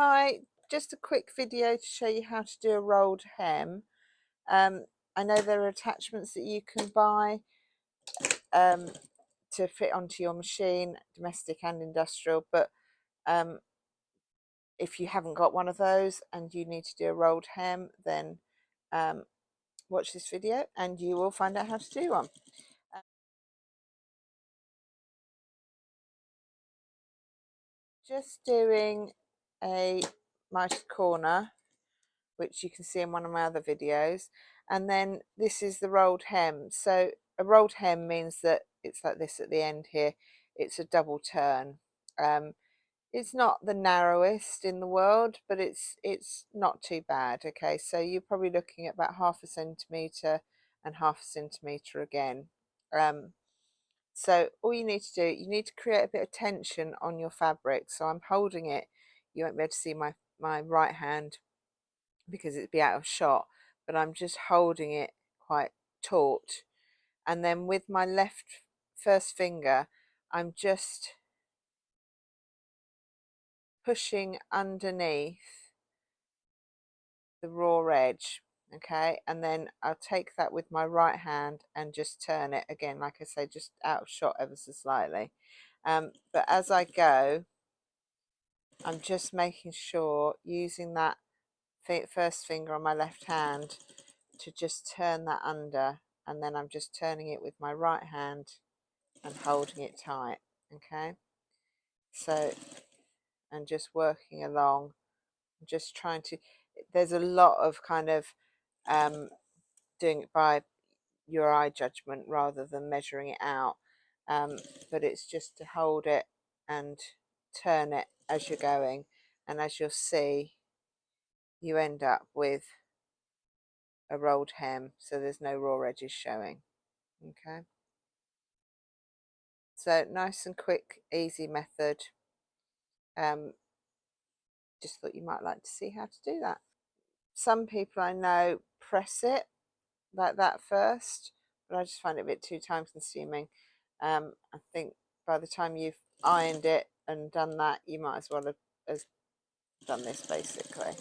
Hi, just a quick video to show you how to do a rolled hem. I know there are attachments that you can buy to fit onto your machine, domestic and industrial, but if you haven't got one of those and you need to do a rolled hem, then watch this video and you will find out how to do one. Just doing a mitre corner, which you can see in one of my other videos, and then this is the rolled hem. So a rolled hem means that it's like this at the end here. It's a double turn. It's not the narrowest in the world, but it's not too bad. Okay, so you're probably looking at about 1/2 centimetre and 1/2 centimetre again. So all you need to do, you need to create a bit of tension on your fabric. So I'm holding it. You won't be able to see my right hand because it'd be out of shot, but I'm just holding it quite taut, and then with my left first finger I'm just pushing underneath the raw edge. Okay, and then I'll take that with my right hand and just turn it again, like I say, just out of shot ever so slightly. But as I go, I'm just making sure, using that first finger on my left hand to just turn that under, and then I'm just turning it with my right hand and holding it tight. Okay, so and just working along, just trying to, there's a lot of kind of doing it by your eye judgment rather than measuring it out, but it's just to hold it and turn it as you're going, and as you'll see, you end up with a rolled hem, so there's no raw edges showing. Okay, so nice and quick, easy method. Just thought you might like to see how to do that. Some people I know press it like that first, but I just find it a bit too time consuming. I think by the time you've ironed it and done that, you might as well have done this basically.